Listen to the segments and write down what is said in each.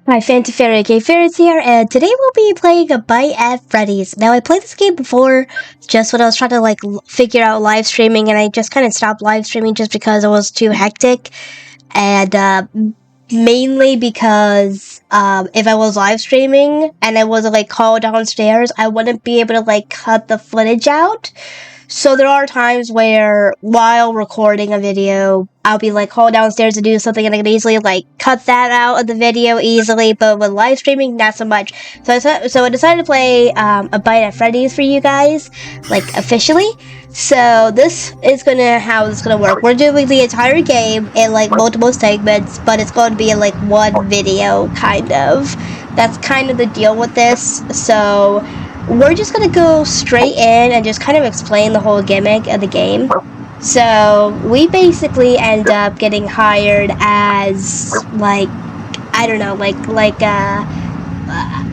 Hi, Fancy Fairy, okay, Fairy's here, and today we'll be playing a bite at Freddy's. Now, I played this game before, just when I was trying to, figure out live streaming, and I just kind of stopped live streaming just because it was too hectic, and, mainly because, if I was live streaming, and I wasn't, called downstairs, I wouldn't be able to, cut the footage out. So there are times where, while recording a video, I'll be called downstairs to do something and I can easily cut that out of the video easily, but with live streaming, not so much. So I decided to play a bite at Freddy's for you guys, officially. So this is how this is gonna work. We're doing the entire game in multiple segments, but it's going to be in one video, kind of. That's kind of the deal with this. So we're just gonna go straight in and just kind of explain the whole gimmick of the game. So we basically end up getting hired as I don't know,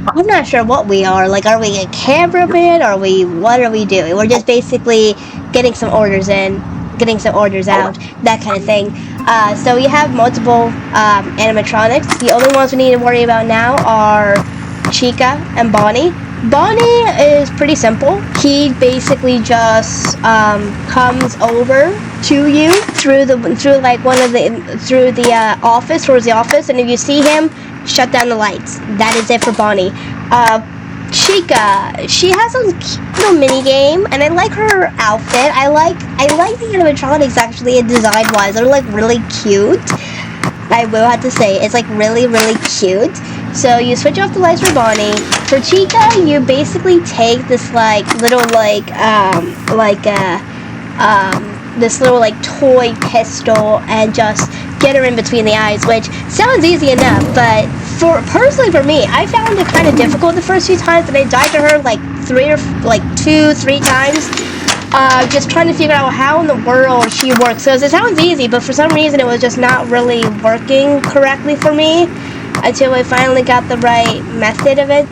I'm not sure what we are. Are we a cameraman? What are we doing? We're just basically getting some orders in, getting some orders out, that kind of thing. So we have multiple animatronics. The only ones we need to worry about now are Chica and Bonnie. Bonnie is pretty simple. He basically just comes over to you towards the office, and if you see him, shut down the lights. That is it for Bonnie. Chica, she has a cute little mini game, and I like her outfit. I like the animatronics actually, design wise. They're really cute. I will have to say, it's really cute. So you switch off the lights for Bonnie. For Chica, you basically take this this little toy pistol and just get her in between the eyes, which sounds easy enough, but personally for me, I found it kind of difficult the first few times, and I died to her two, three times. Just trying to figure out how in the world she works. So it sounds easy, but for some reason it was just not really working correctly for me until I finally got the right method of it.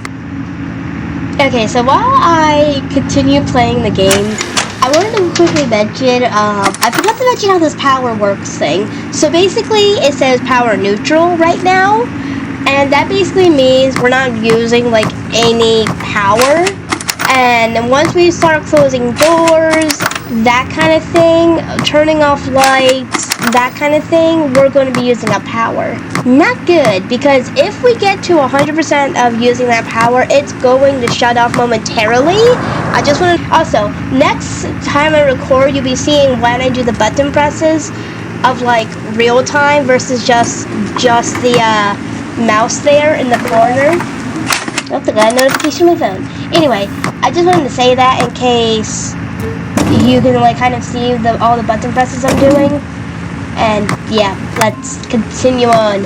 Okay, so while I continue playing the game, I wanted to quickly mention, I forgot to mention how this power works thing. So basically it says power neutral right now, and that basically means we're not using any power. And then once we start closing doors, that kind of thing, turning off lights, that kind of thing, we're going to be using up power. Not good, because if we get to 100% of using that power, it's going to shut off momentarily. I just want to... Also, next time I record, you'll be seeing when I do the button presses of real time versus just the mouse there in the corner. Oh, I got a notification on my phone. Anyway, I just wanted to say that in case you can kind of see all the button presses I'm doing. And yeah, let's continue on.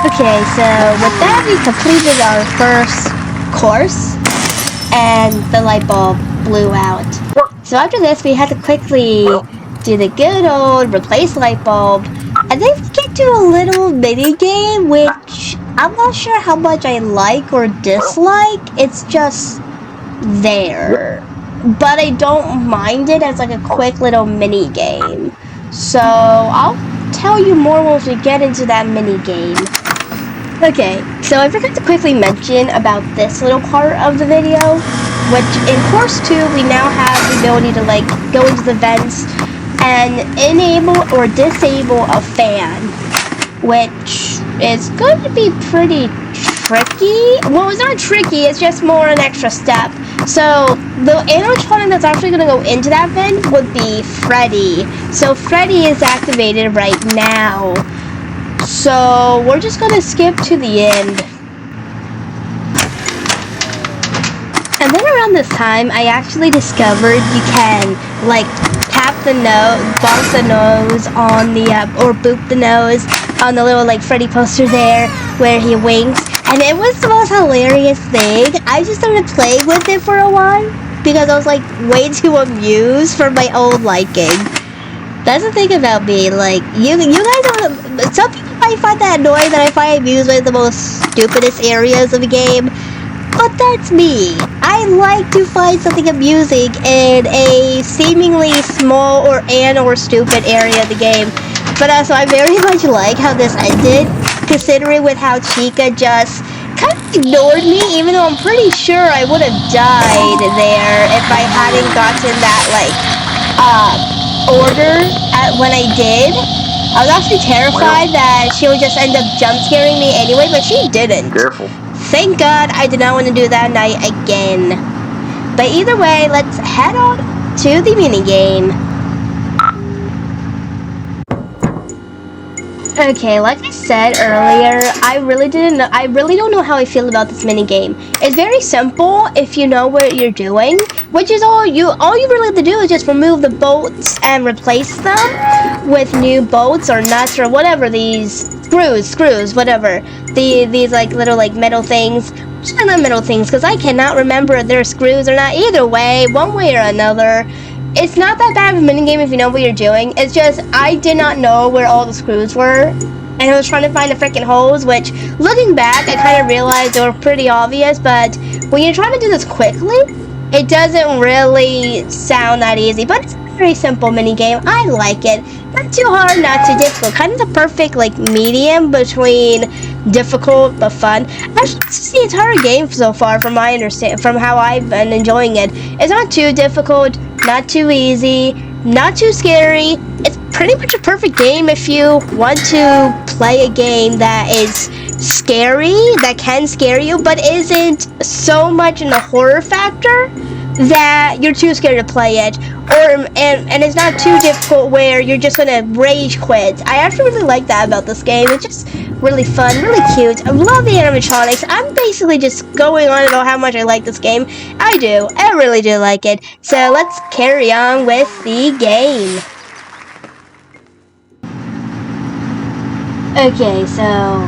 Okay, so with that we completed our first course, and the light bulb blew out. So after this we had to quickly do the good old replace light bulb, and then we get to a little mini game which I'm not sure how much I like or dislike. It's just there, but I don't mind it as like a quick little mini game. So I'll tell you more once we get into that mini game. Okay, so I forgot to quickly mention about this little part of the video, which in course 2 we now have the ability to like go into the vents and enable or disable a fan, which is going to be pretty tricky. Well, it's not tricky, it's just more an extra step. So the animatronic that's actually going to go into that vent would be Freddy. So Freddy is activated right now. So we're just going to skip to the end. And then around this time, I actually discovered you can like tap the nose, bonk the nose on the, or boop the nose on the little like Freddy poster there where he winks. And it was the most hilarious thing. I just started playing with it for a while because I was like way too amused for my own liking. That's the thing about me, like, you guys are, some people might find that annoying that I find amusement in the most stupidest areas of the game, but that's me. I like to find something amusing in a seemingly small or stupid area of the game. But also, I very much like how this ended, considering with how Chica just kind of ignored me, even though I'm pretty sure I would have died there if I hadn't gotten that, like, order when I did. I was actually terrified that she would just end up jump scaring me anyway, but she didn't. Careful. Thank God I did not want to do that night again. But either way, let's head on to the minigame. Okay, like I said earlier, I really don't know how I feel about this minigame. It's very simple if you know what you're doing, which is all you really have to do is just remove the bolts and replace them with new bolts or nuts or whatever, these screws, whatever. These like little like metal things. Not metal things, because I cannot remember if they're screws or not. Either way, one way or another, it's not that bad of a minigame if you know what you're doing. It's just, I did not know where all the screws were, and I was trying to find the freaking holes, which, looking back, I kind of realized they were pretty obvious, but when you're trying to do this quickly, it doesn't really sound that easy, but it's a very simple minigame. I like it. Not too hard, not too difficult. Kind of the perfect, like, medium between difficult but fun. Actually, this is the entire game so far, from my understanding, from how I've been enjoying it. It's not too difficult, not too easy, not too scary. It's pretty much a perfect game if you want to play a game that is scary, that can scare you, but isn't so much in the horror factor that you're too scared to play it, and it's not too difficult where you're just gonna rage quit. I actually really like that about this game. It's just really fun, really cute. I love the animatronics. I'm basically just going on about how much I like this game. I really do like it. So let's carry on with the game. Okay, so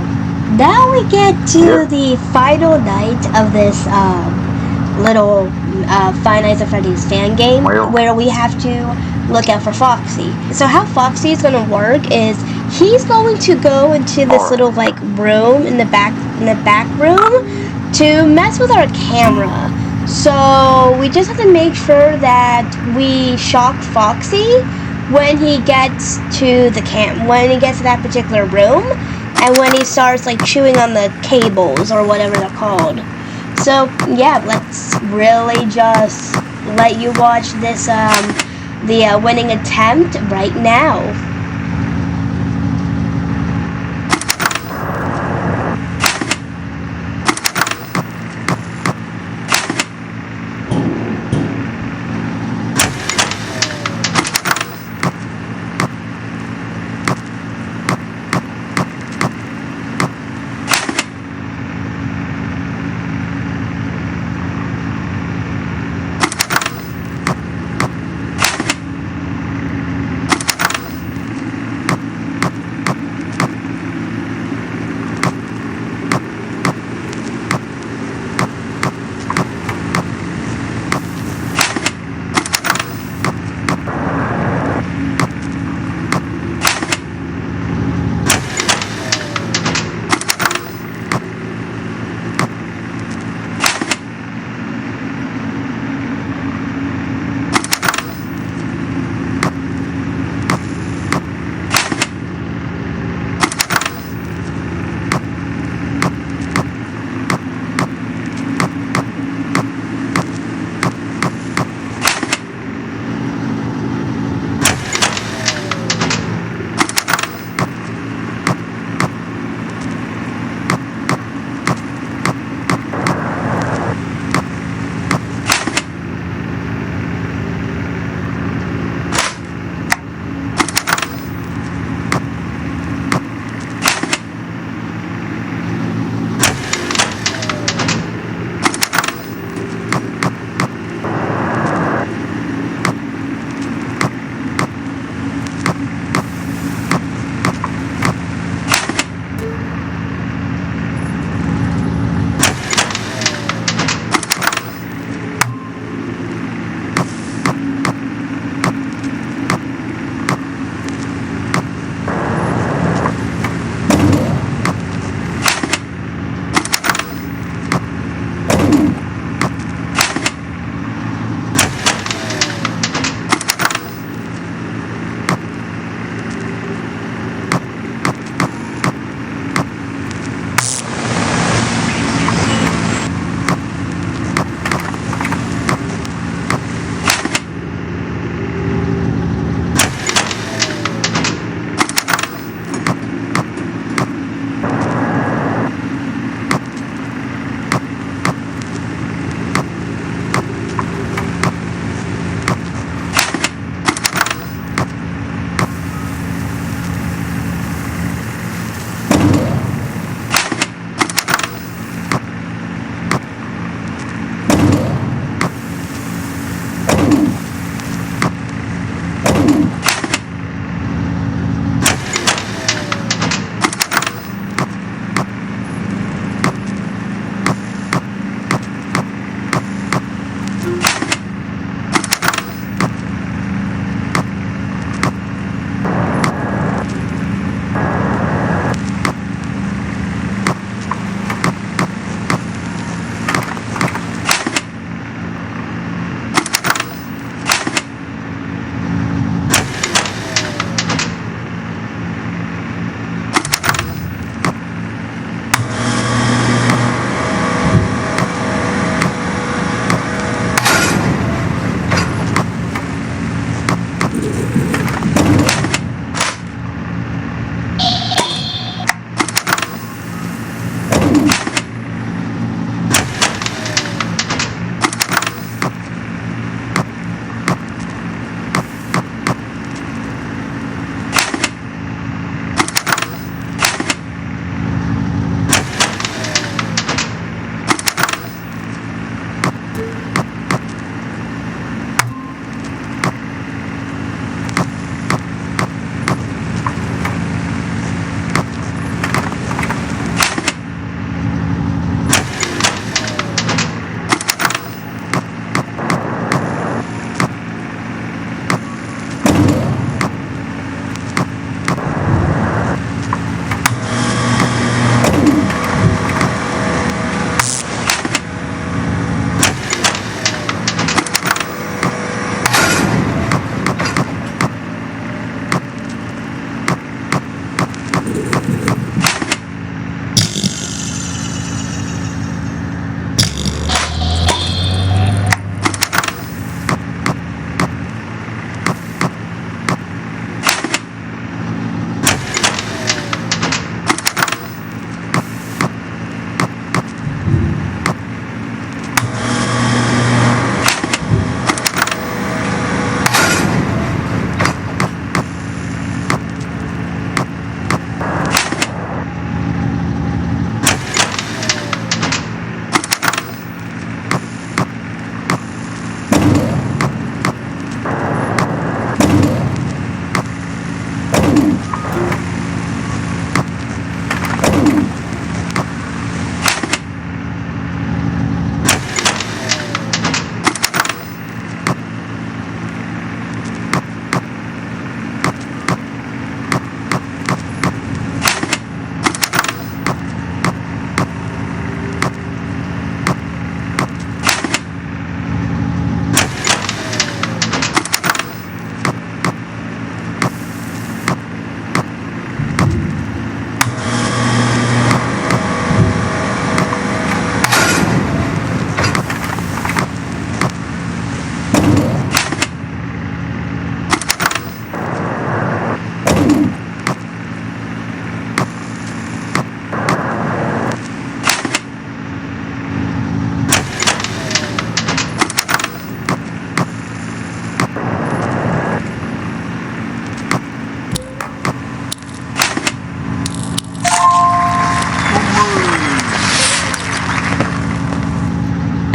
now we get to the final night of this little Five Nights at Freddy's fan game, where we have to look out for Foxy. So how Foxy is going to work is he's going to go into this little like room in the back room to mess with our camera. So we just have to make sure that we shock Foxy when he gets to that particular room, and when he starts like chewing on the cables or whatever they're called. So yeah, let's really just let you watch this the winning attempt right now.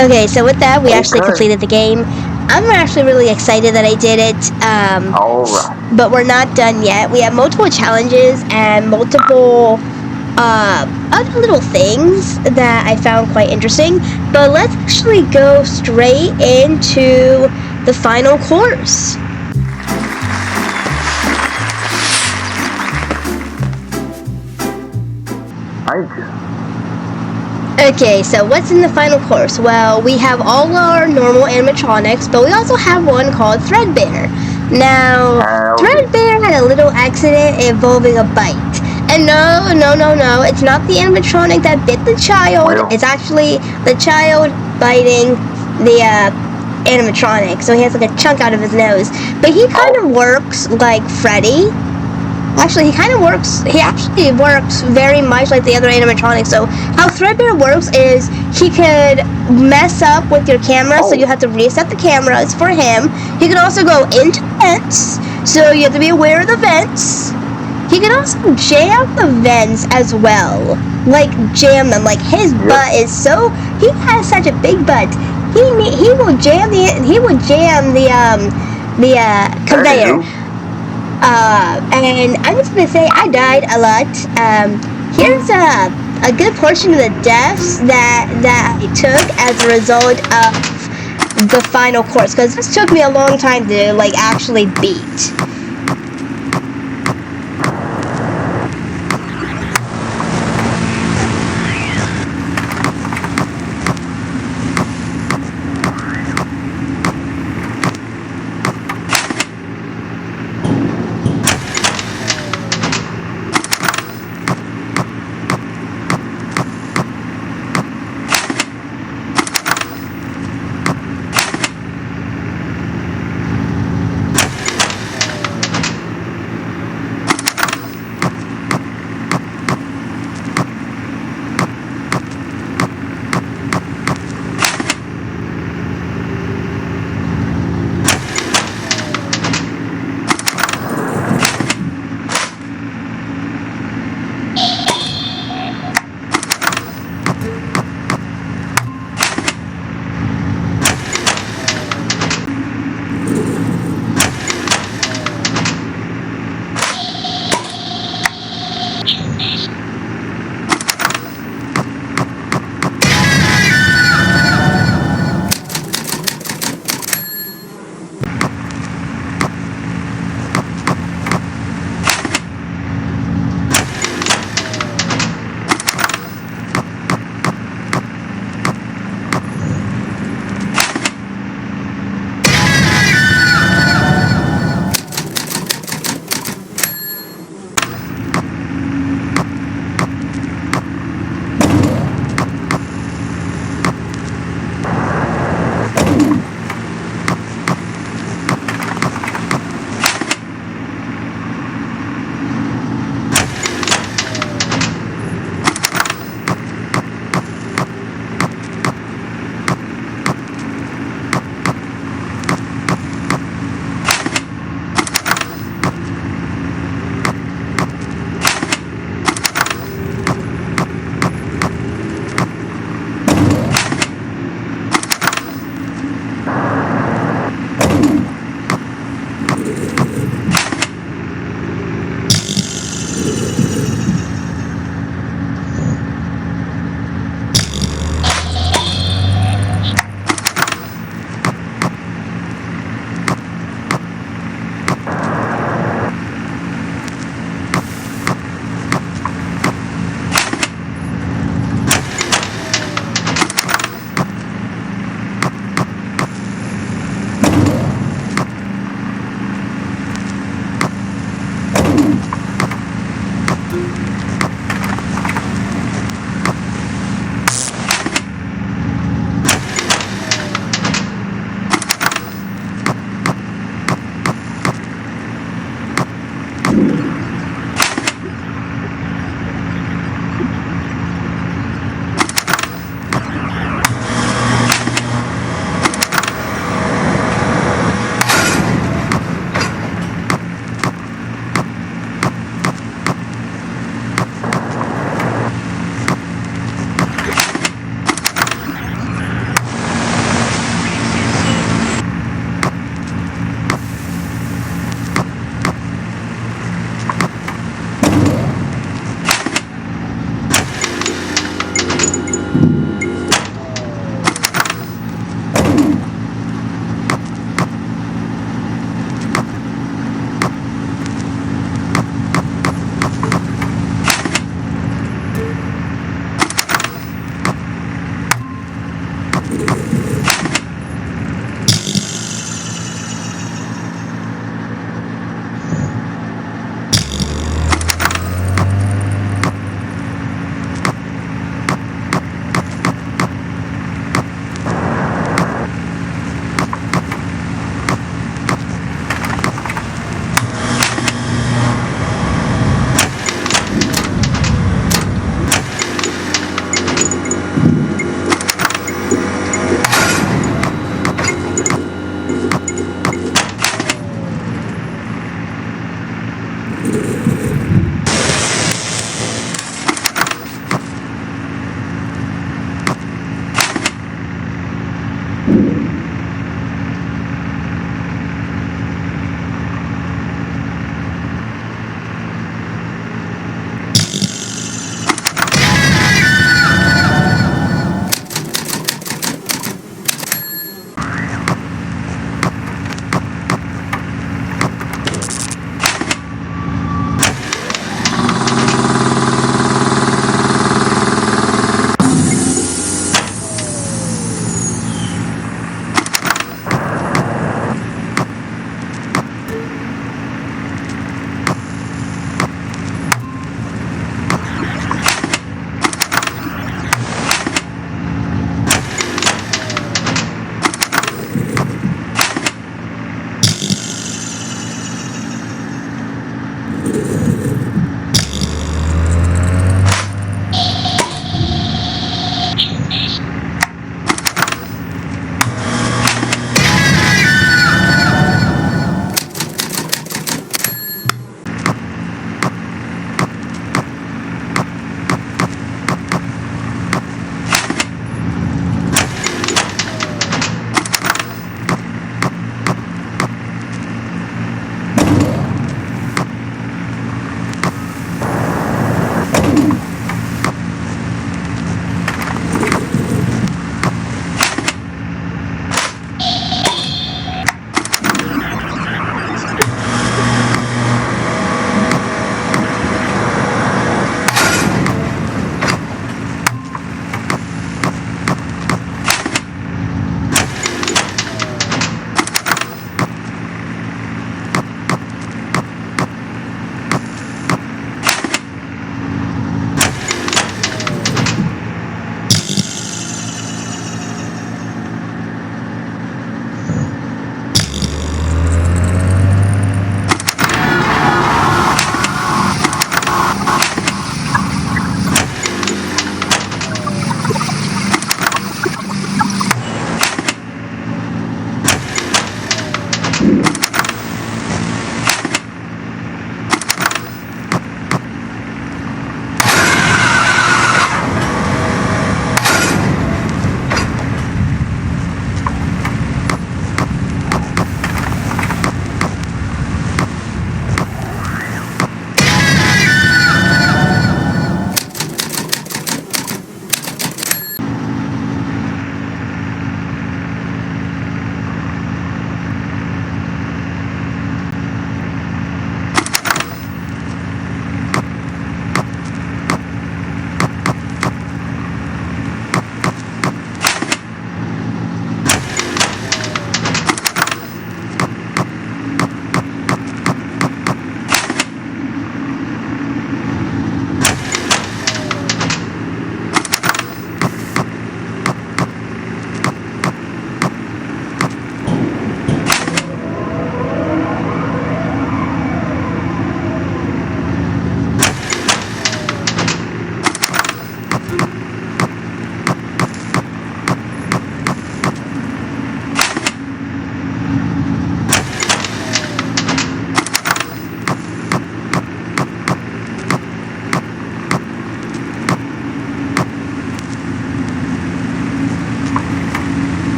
Okay, so with that, we actually Okay. completed the game. I'm actually really excited that I did it. Alright. But we're not done yet. We have multiple challenges and multiple other little things that I found quite interesting. But let's actually go straight into the final course. Okay, so what's in the final course? Well, we have all our normal animatronics, but we also have one called Threadbare. Now, Threadbare had a little accident involving a bite. And no, it's not the animatronic that bit the child. It's actually the child biting the animatronic. So he has like a chunk out of his nose. But he kind of works like Freddy. Actually, he actually works very much like the other animatronics. So how Threadbare works is he could mess up with your camera, so you have to reset the cameras for him. He can also go into vents, so you have to be aware of the vents. He can also jam the vents as well. Like, jam them. Like, his butt is so... He has such a big butt. He will jam the conveyor. And I'm just gonna say I died a lot. Here's a good portion of the deaths that I took as a result of the final course, because this took me a long time to like actually beat.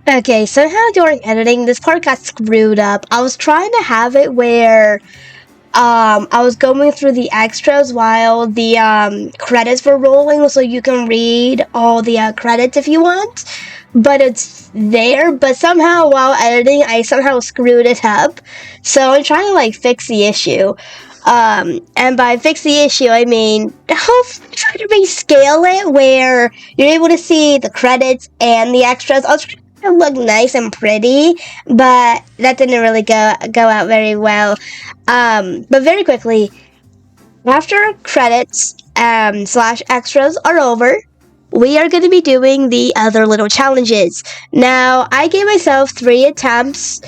Okay, somehow during editing, this part got screwed up. I was trying to have it where I was going through the extras while the credits were rolling, so you can read all the credits if you want. But it's there. But somehow while editing, I somehow screwed it up. So I'm trying to like fix the issue. And by fix the issue, I mean hopefully try to rescale it where you're able to see the credits and the extras. I was trying to look nice and pretty, but that didn't really go out very well. But very quickly, after credits slash extras are over, we are going to be doing the other little challenges. Now, I gave myself three attempts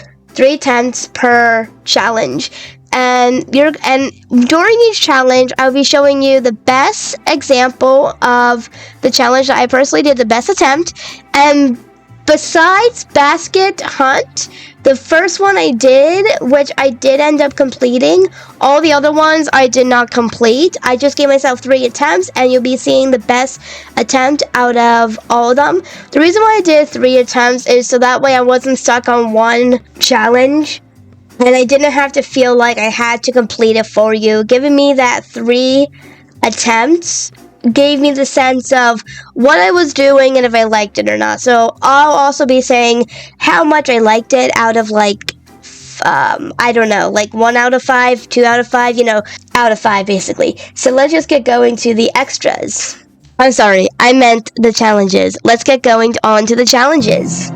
per challenge. And during each challenge, I'll be showing you the best example of the challenge that I personally did the best attempt. And besides Basket Hunt, the first one I did, which I did end up completing, all the other ones I did not complete. I just gave myself 3 attempts, and you'll be seeing the best attempt out of all of them. The reason why I did 3 attempts is so that way I wasn't stuck on one challenge, and I didn't have to feel like I had to complete it for you. Giving me that 3 attempts gave me the sense of what I was doing and if I liked it or not. So I'll also be saying how much I liked it out of like I don't know, like 1 out of 5, 2 out of 5, out of 5 basically. So let's just get going to the extras. I'm sorry, I meant the challenges. Let's get going on to the challenges.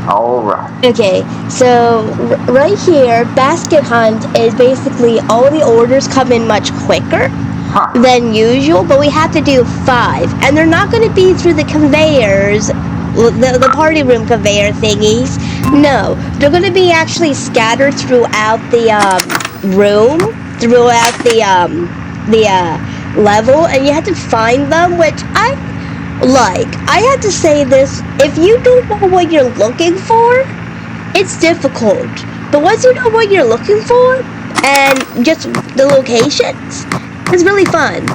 Alright. Okay, so right here, Basket Hunt is basically all the orders come in much quicker than usual, but we have to do 5. And they're not going to be through the conveyors, the party room conveyor thingies. No, they're going to be actually scattered throughout the room, throughout the level, and you have to find them, which I have to say this, if you don't know what you're looking for, it's difficult. But once you know what you're looking for, and just the locations, it's really fun.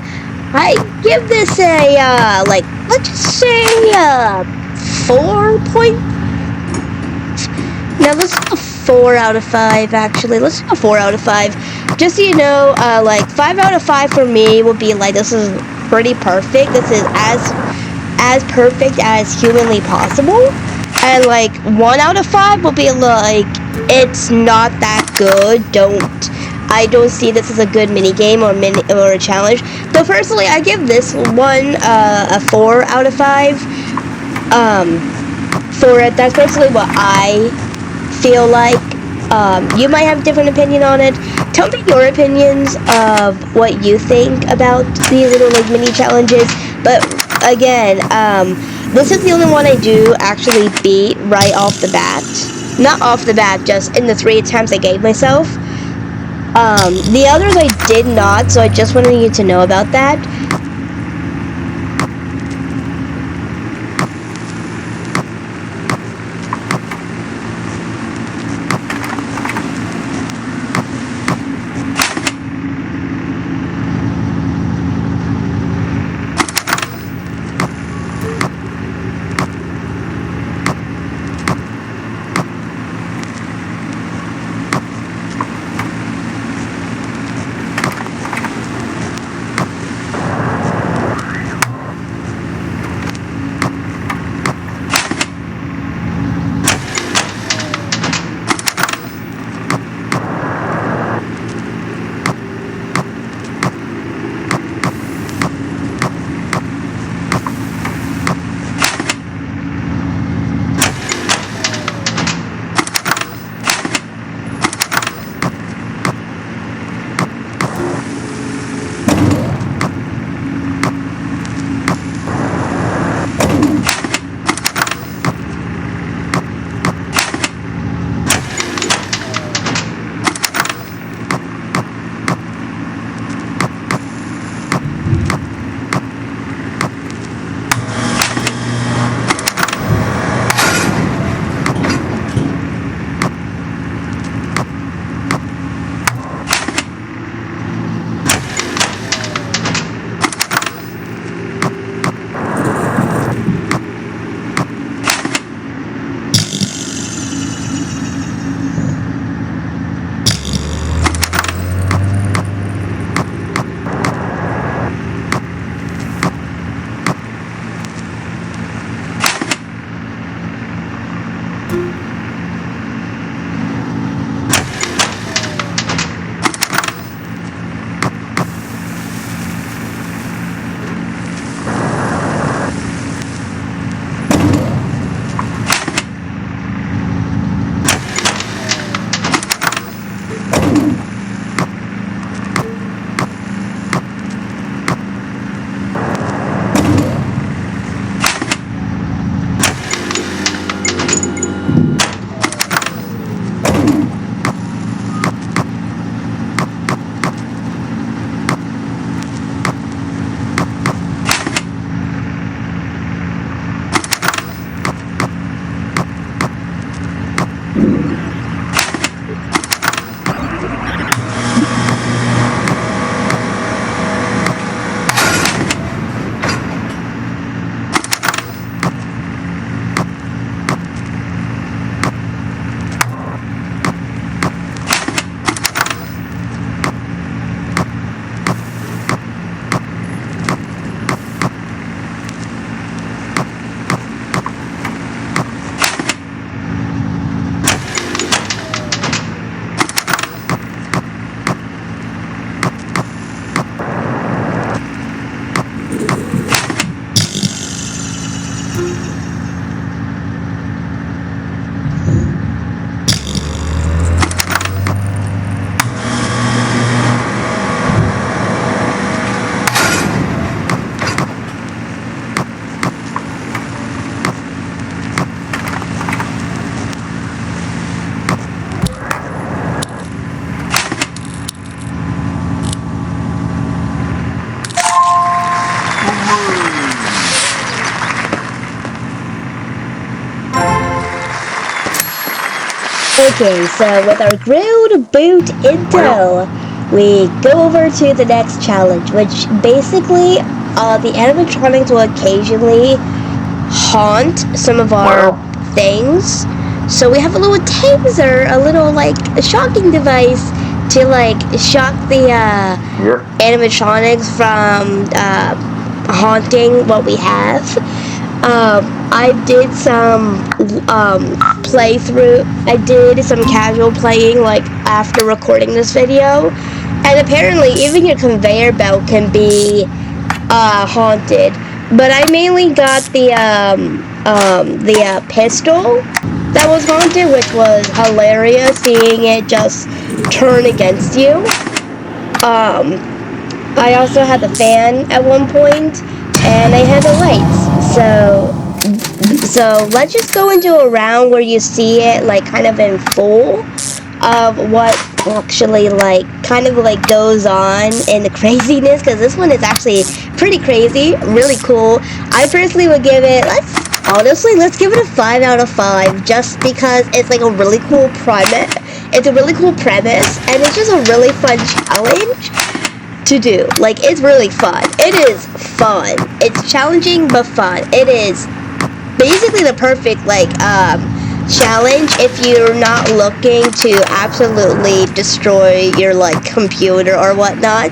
I give this a, let's just say, 4 point... Now, let's do a 4 out of 5, actually. Let's do a 4 out of 5. Just so you know, 5 out of 5 for me would be, this is pretty perfect. This is as perfect as humanly possible. And 1 out of 5 will be it's not that good. I don't see this as a good mini game or a challenge. Though personally, I give this one a 4 out of 5. For it, that's personally what I feel like. You might have a different opinion on it. Tell me your opinions of what you think about these little mini challenges. But again, this is the only one I do actually beat right off the bat. Not off the bat, just in the 3 attempts I gave myself. The others I did not, so I just wanted you to know about that. Okay, so with our grilled boot intel, we go over to the next challenge, which basically, the animatronics will occasionally haunt some of our things. So we have a little taser, a little like a shocking device to like shock the animatronics from haunting what we have. I did some playthrough. I did some casual playing like after recording this video, and apparently even your conveyor belt can be haunted. But I mainly got the pistol that was haunted, which was hilarious seeing it just turn against you. I also had the fan at one point, and I had the lights. So let's just go into a round where you see it like kind of in full of what actually like kind of like goes on in the craziness, because this one is actually pretty crazy, really cool. I personally would give it, let's give it a 5 out of 5, just because it's like a really cool premise. It's a really cool premise, and it's just a really fun challenge to do. Like, it's really fun. It is fun. It's challenging but fun. It is basically the perfect like challenge if you're not looking to absolutely destroy your like computer or whatnot.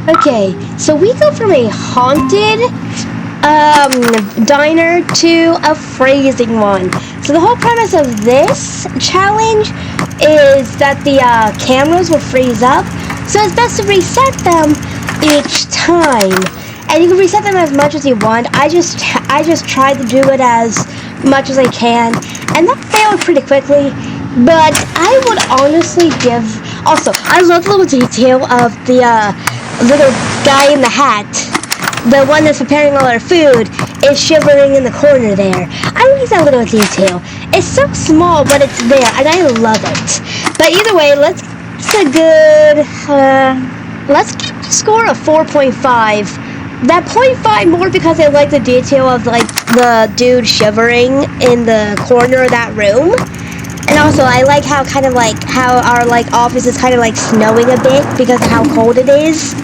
Okay, so we go from a haunted diner to a freezing one. So the whole premise of this challenge is that the cameras will freeze up, so it's best to reset them each time. And you can reset them as much as you want. I just tried to do it as much as I can, and that failed pretty quickly. But I would honestly give Also, I love the little detail of the little guy in the hat. The one that's preparing all our food is shivering in the corner there. I like that little detail. It's so small, but it's there, and I love it. But either way, let's give the score a 4.5. That 0.5 more because I like the detail of like the dude shivering in the corner of that room. And also, I like how how our like office is kind of like snowing a bit because of how cold it is.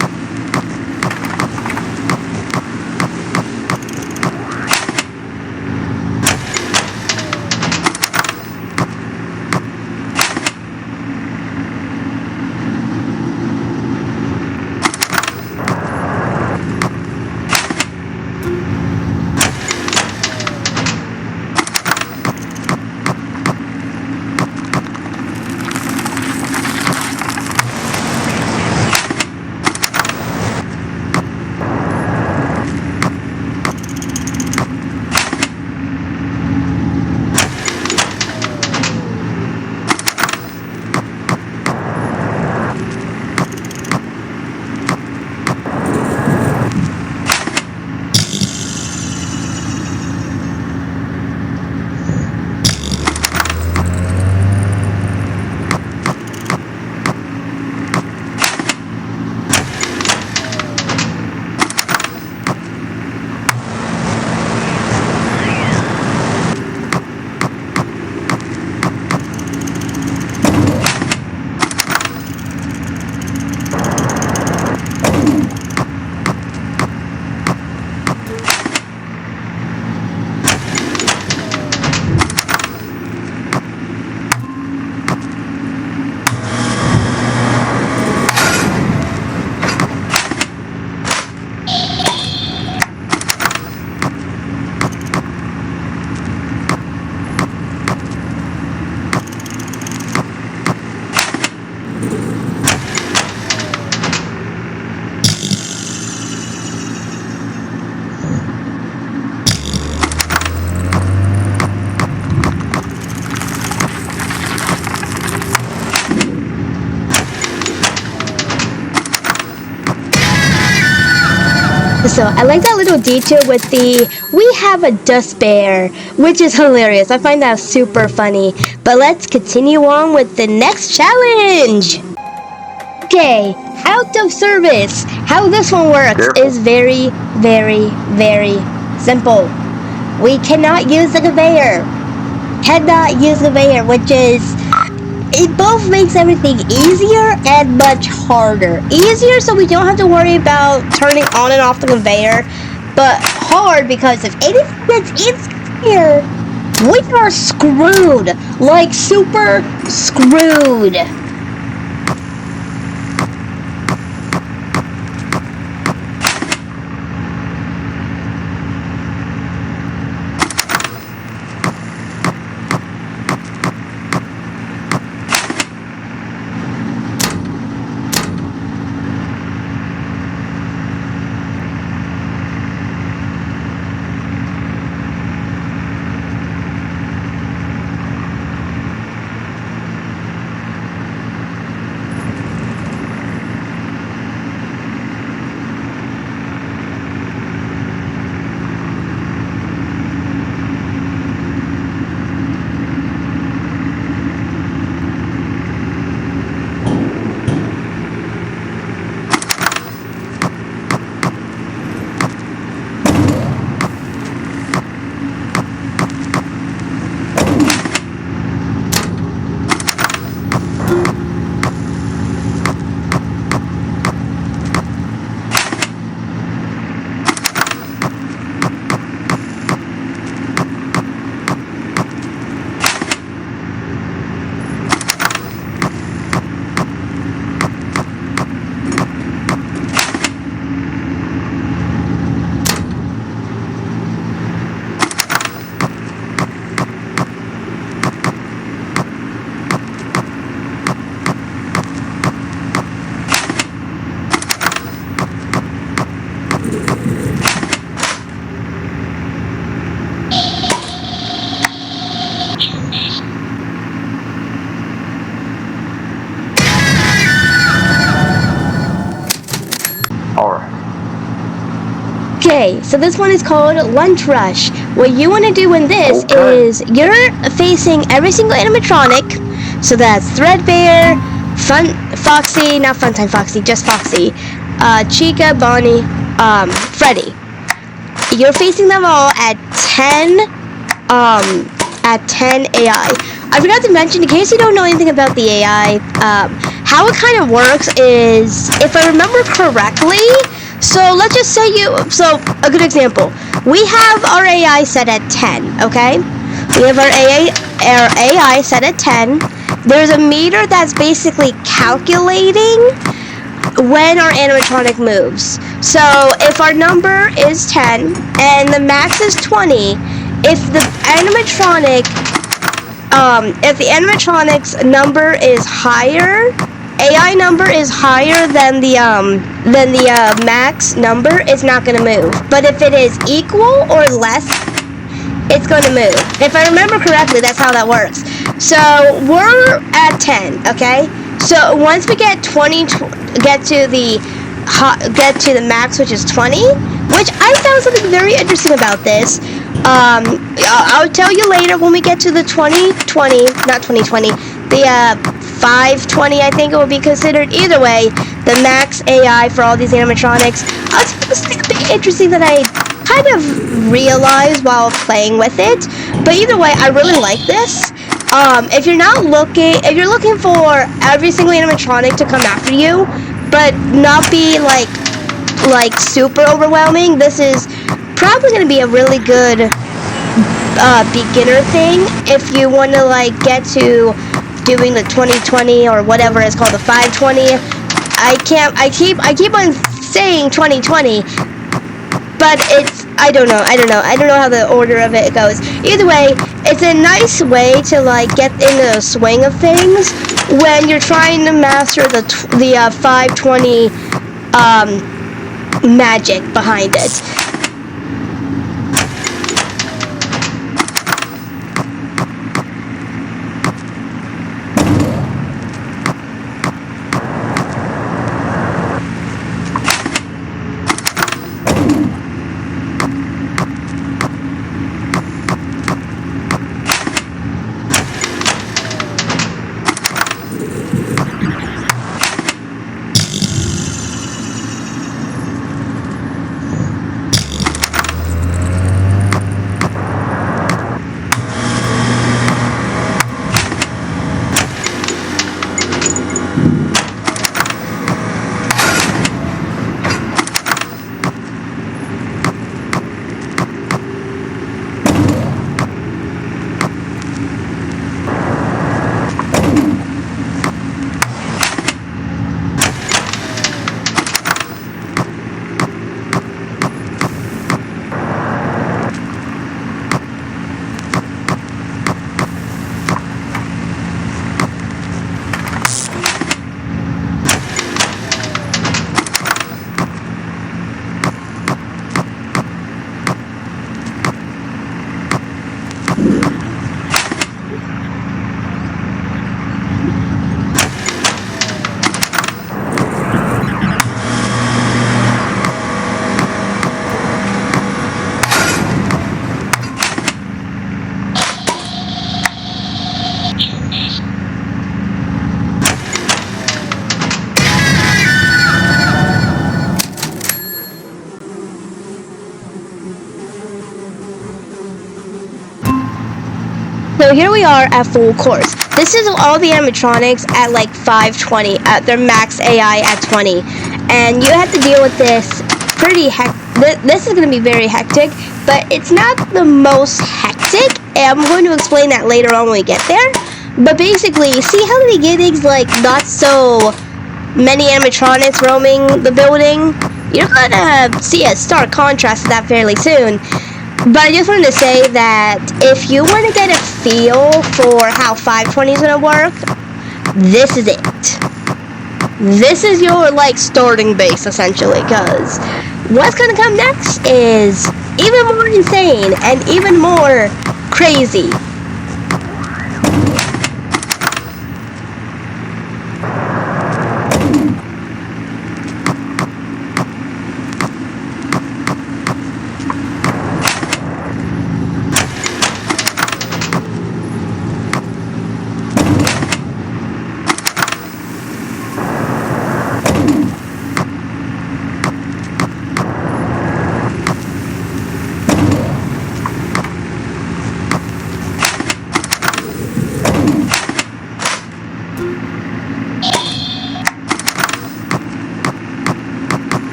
So I like that little detail with we have a dust bear, which is hilarious. I find that super funny. But let's continue on with the next challenge. Okay, out of service. How this one works is very, very, very simple. We cannot use the conveyor. Cannot use the conveyor, which is... It both makes everything easier and much harder. Easier so we don't have to worry about turning on and off the conveyor, but hard because if anything gets in here, we are screwed. Like super screwed. Okay, so this one is called Lunch Rush. What you want to do in this is you're facing every single animatronic. So that's Threadbare, not Funtime Foxy, just Foxy, Chica, Bonnie, Freddy. You're facing them all at 10 AI. I forgot to mention, in case you don't know anything about the AI, how it kind of works is, if I remember correctly, so let's just say a good example, we have our AI set at 10, okay? We have our AI set at 10. There's a meter that's basically calculating when our animatronic moves. So if our number is 10 and the max is 20, if the animatronic's number is higher, AI number is higher than the max number, it's not gonna move. But if it is equal or less, it's gonna move. If I remember correctly, that's how that works. So we're at 10, okay? So once we get get to the max, which is 20, which I found something very interesting about this. I'll tell you later when we get to the 520, I think it will be considered. Either way, the max AI for all these animatronics. I'll tell you something a bit interesting that I kind of realized while playing with it. But either way, I really like this. If you're looking for every single animatronic to come after you, but not be like super overwhelming, this is probably going to be a really good beginner thing if you want to get to doing the 2020 or whatever it's called, the 520. I keep on saying 2020, but I don't know how the order of it goes. Either way, it's a nice way to get into the swing of things when you're trying to master the 520 magic behind it. So here we are at full course. This is all the animatronics at 520, at their max AI at 20. And you have to deal with this pretty this is going to be very hectic, but it's not the most hectic. And I'm going to explain that later on when we get there. But basically, see how the beginning's not so many animatronics roaming the building? You're going to see a stark contrast to that fairly soon. But I just wanted to say that if you want to get a feel for how 520 is going to work, this is it. This is your starting base essentially, because what's going to come next is even more insane and even more crazy.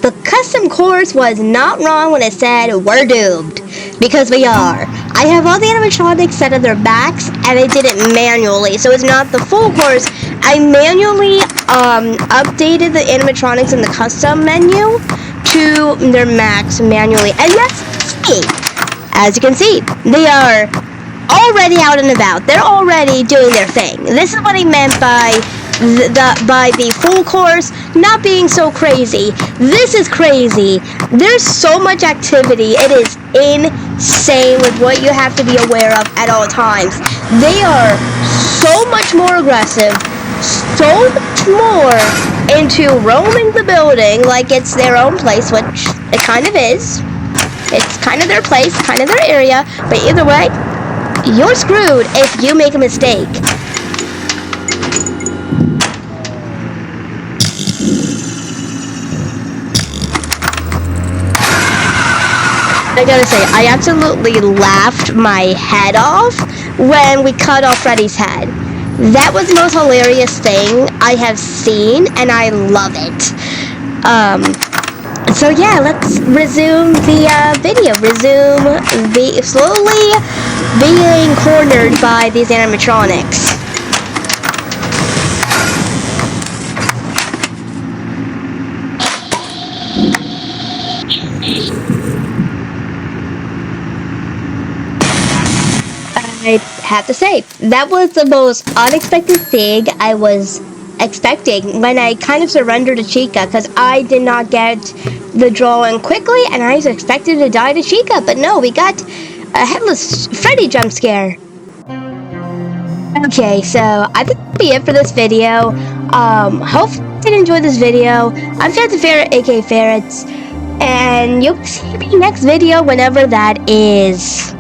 The custom course was not wrong when it said we're doomed, because we are. I have all the animatronics set on their backs, and I did it manually, so it's not the full course. I manually updated the animatronics in the custom menu to their max manually, and yes, see, as you can see, they are already out and about. They're already doing their thing. This is what I meant by the full course not being so crazy. This is crazy. There's so much activity. It is insane with what you have to be aware of at all times. They are so much more aggressive, so much more into roaming the building like it's their own place, which it kind of is. It's kind of their place, kind of their area, but either way, you're screwed if you make a mistake. I gotta say, I absolutely laughed my head off when we cut off Freddy's head. That was the most hilarious thing I have seen, and I love it. So yeah, let's resume the video. Resume the slowly being cornered by these animatronics. I have to say, that was the most unexpected thing I was expecting when I kind of surrendered to Chica, because I did not get the drawing quickly and I was expected to die to Chica, but no, we got a headless Freddy jump scare. Okay, so I think that'll be it for this video. Hopefully you did enjoy this video. I'm Ferret the Ferret, aka Ferrets, and you'll see me next video whenever that is.